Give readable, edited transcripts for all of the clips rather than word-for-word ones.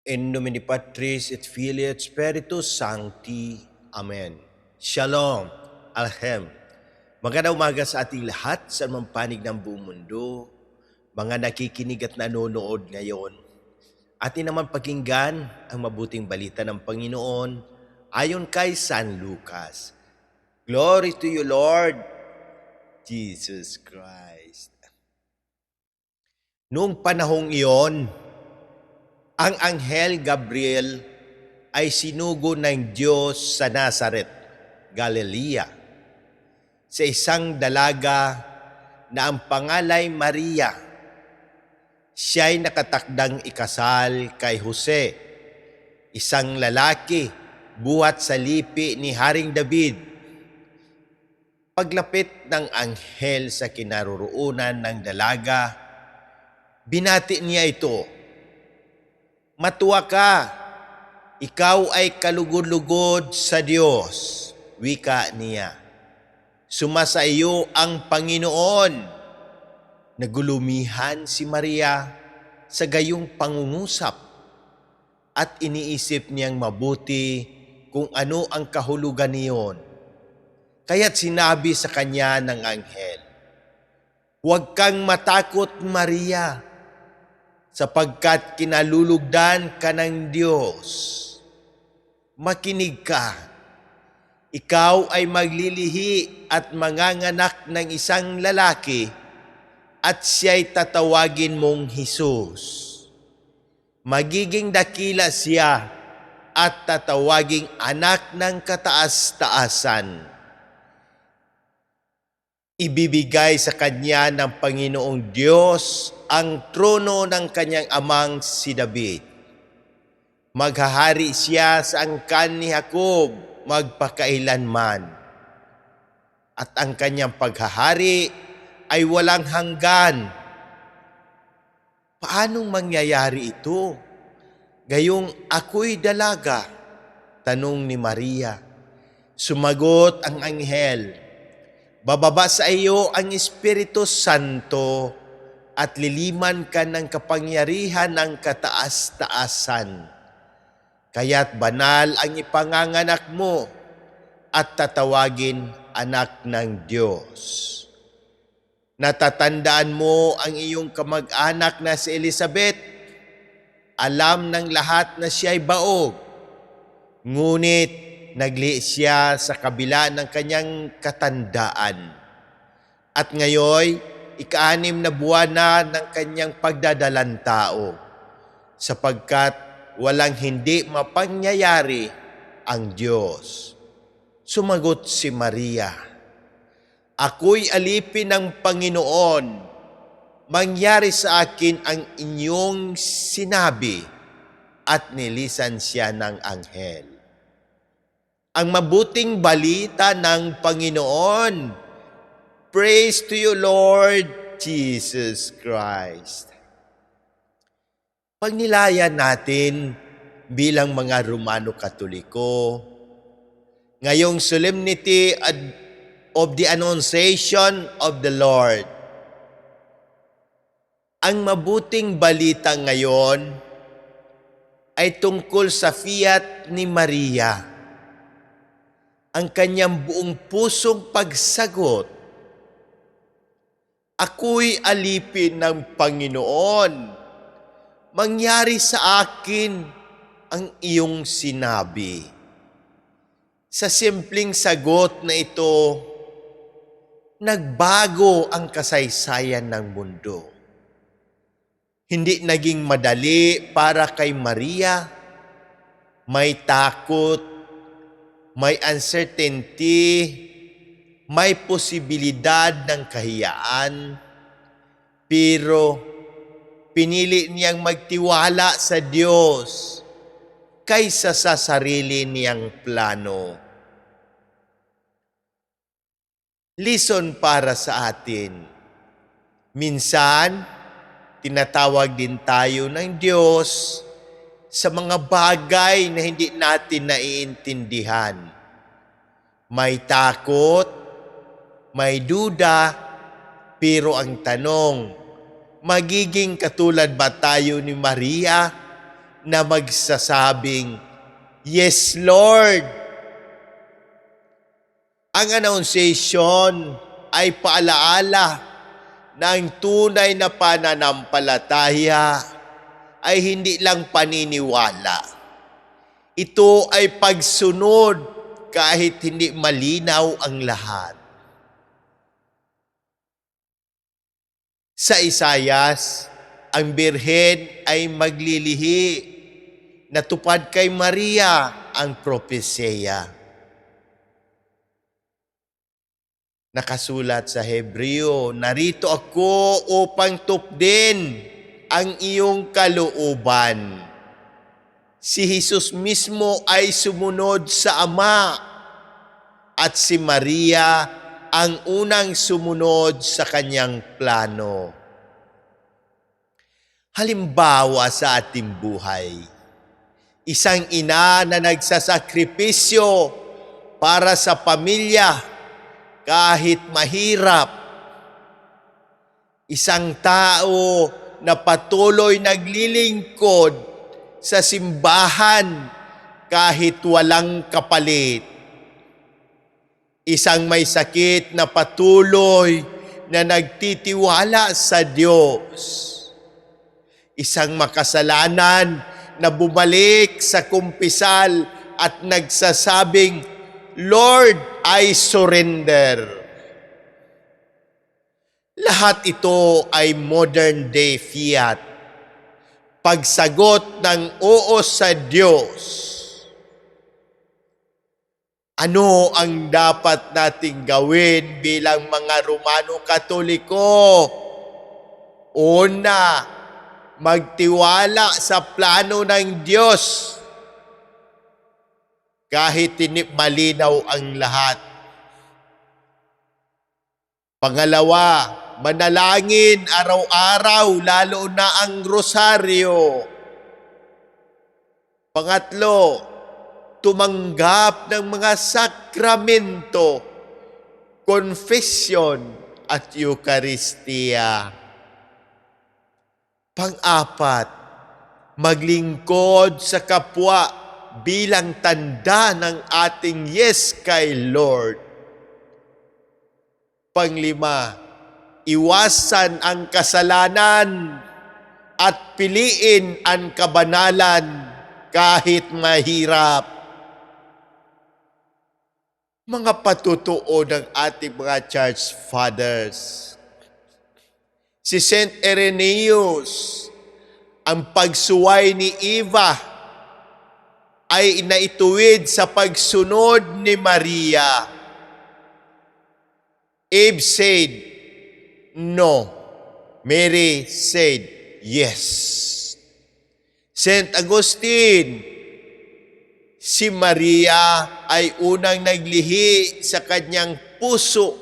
In nomine Patris et Filii et Spiritus Sancti. Amen. Shalom. Alhem. Magandang umaga sa ating lahat sa mga panig ng buong mundo, mga nakikinig at nanonood ngayon. Atin naman pakinggan ang mabuting balita ng Panginoon ayon kay San Lucas. Glory to you, Lord Jesus Christ. Noong panahong iyon, ang Anghel Gabriel ay sinugo ng Diyos sa Nazaret, Galilea, sa isang dalaga na ang pangalay Maria. Siya'y nakatakdang ikasal kay Jose, isang lalaki buhat sa lipi ni Haring David. Paglapit ng anghel sa kinaroroonan ng dalaga, binati niya ito, "Matuwa ka, ikaw ay kalugod-lugod sa Diyos," wika niya. "Sumasa iyo ang Panginoon." Nagulumihan si Maria sa gayong pangungusap at iniisip niyang mabuti kung ano ang kahulugan niyon. Kaya't sinabi sa kanya ng anghel, "Huwag kang matakot, Maria, sapagkat kinalulugdan ka ng Diyos. Makinig ka, ikaw ay maglilihi at manganganak ng isang lalaki at siya'y tatawagin mong Jesus. Magiging dakila siya at tatawaging anak ng kataas-taasan. Ibibigay sa kanya ng Panginoong Diyos ang trono ng kanyang amang si David. Maghahari siya sa angkan ni Jacob magpakailanman. At ang kanyang paghahari ay walang hanggan." "Paanong mangyayari ito? Gayong ako'y dalaga?" tanong ni Maria. Sumagot ang anghel, "Bababa sa iyo ang Espiritu Santo at liliman ka ng kapangyarihan ng kataas-taasan. Kaya't banal ang ipanganganak mo at tatawagin anak ng Diyos. Natatandaan mo ang iyong kamag-anak na si Elizabeth. Alam ng lahat na siya'y baog. Ngunit naglihi siya sa kabila ng kanyang katandaan. At ngayon, ika-6 na buwan na ng kanyang pagdadalang tao, sapagkat walang hindi mapangyayari ang Diyos." Sumagot si Maria, "Ako'y alipin ng Panginoon. Mangyari sa akin ang inyong sinabi." At nilisan siya ng anghel. Ang mabuting balita ng Panginoon. Praise to you, Lord Jesus Christ. Pagnilayan natin bilang mga Romano Katoliko, ngayong solemnity of the Annunciation of the Lord. Ang mabuting balita ngayon ay tungkol sa fiat ni Maria, ang kanyang buong pusong pagsagot, "Ako'y alipin ng Panginoon. Mangyari sa akin ang iyong sinabi." Sa simpleng sagot na ito, nagbago ang kasaysayan ng mundo. Hindi naging madali para kay Maria. May takot, may uncertainty, may posibilidad ng kahiyaan, pero pinili niyang magtiwala sa Diyos kaysa sa sarili niyang plano. Lesson para sa atin. Minsan, tinatawag din tayo ng Diyos sa mga bagay na hindi natin naiintindihan. May takot, may duda, pero ang tanong, magiging katulad ba tayo ni Maria na magsasabing, "Yes, Lord." Ang annunciation ay paalaala na ang tunay na pananampalataya ay hindi lang paniniwala. Ito ay pagsunod kahit hindi malinaw ang lahat. Sa Isayas, ang Birhen ay maglilihi. Natupad kay Maria ang propesya. Nakasulat sa Hebreo, "Narito ako upang tupdin ang iyong kalooban." Si Jesus mismo ay sumunod sa Ama at si Maria ang unang sumunod sa kanyang plano. Halimbawa sa ating buhay, isang ina na nagsasakripisyo para sa pamilya kahit mahirap. Isang tao na patuloy naglilingkod sa simbahan kahit walang kapalit. Isang may sakit na patuloy na nagtitiwala sa Diyos. Isang makasalanan na bumalik sa kumpisal at nagsasabing, "Lord, I surrender." Lahat ito ay modern day fiat. Pagsagot ng oo sa Diyos. Ano ang dapat nating gawin bilang mga Romano Katoliko? Una, magtiwala sa plano ng Diyos kahit hindi malinaw ang lahat. Pangalawa, manalangin araw-araw, lalo na ang rosaryo. Pangatlo, tumanggap ng mga sakramento, confession at Eucharistia. Pang-apat, maglingkod sa kapwa bilang tanda ng ating yes kay Lord. Panglima, iwasan ang kasalanan at piliin ang kabanalan kahit mahirap. Mga patutuo ng ating mga church fathers. Si Saint Irenaeus, ang pagsuway ni Eva ay naituwid sa pagsunod ni Maria. Eve said, "No." Mary said, "Yes." Saint Augustine, si Maria ay unang naglihi sa kanyang puso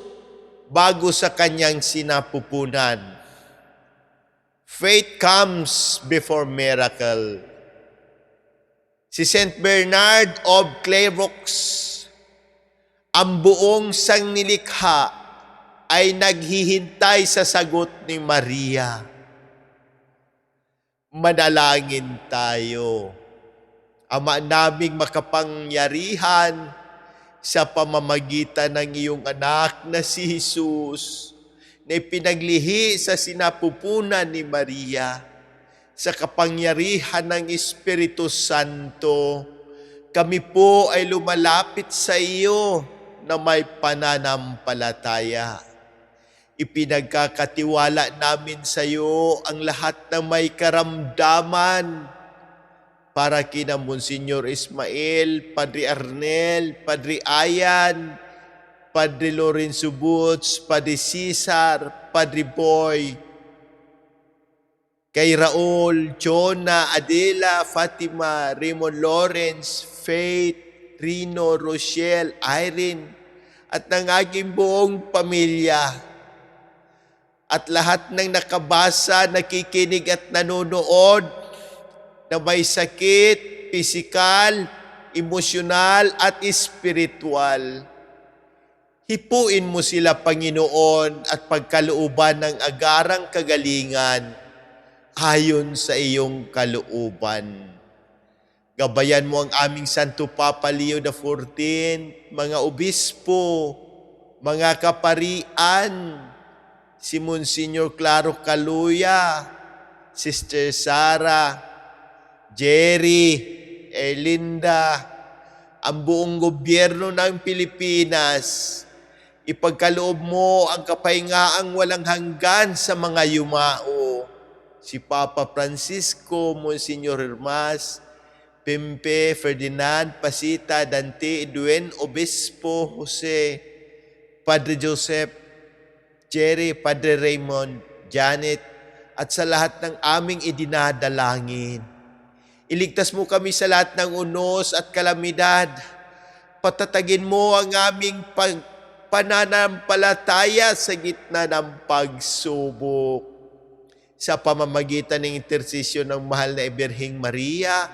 bago sa kanyang sinapupunan. Faith comes before miracle. Si Saint Bernard of Clairvaux, ang buong sangnilikha ay naghihintay sa sagot ni Maria. Manalangin tayo. Ama naming makapangyarihan, sa pamamagitan ng iyong anak na si Jesus, na ipinaglihi sa sinapupunan ni Maria, sa kapangyarihan ng Espiritu Santo, kami po ay lumalapit sa iyo na may pananampalataya. Ipinagkakatiwala namin sa iyo ang lahat ng may karamdaman para kina Monsignor Ismael, Padre Arnel, Padre Ayan, Padre Lorenzo Butz, Padre Cesar, Padre Boy, kay Raul, Jonah, Adela, Fatima, Raymond Lawrence, Faith, Rino, Rochelle, Irene, at ng aking buong pamilya. At lahat ng nakabasa, nakikinig at nanonood na may sakit, pisikal, emosyonal at espiritual. Hipuin mo sila, Panginoon, at pagkalooban ng agarang kagalingan ayon sa iyong kalooban. Gabayan mo ang aming Santo Papa Leo XIV, mga obispo, mga kaparian, si Monsignor Claro Caluya, Sister Sara, Jerry, Erlinda, ang buong gobyerno ng Pilipinas. Ipagkaloob mo ang kapahingaang walang hanggan sa mga yumao. Si Papa Francisco, Monsignor Hermas, Pempe, Ferdinand, Pasita, Dante, Edwin, Obispo, Jose, Padre Joseph, Jerry, Padre Raymond, Janet, at sa lahat ng aming idinadalangin. Iligtas mo kami sa lahat ng unos at kalamidad. Patatagin mo ang aming pananampalataya sa gitna ng pagsubok. Sa pamamagitan ng intersesyon ng mahal na Birheng Maria,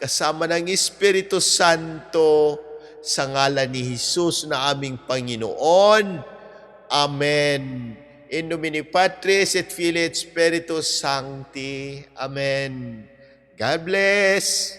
kasama ng Espiritu Santo, sa ngalan ni Jesus na aming Panginoon. Amen. In nomine Patris et Filii et Spiritus Sancti. Amen. God bless.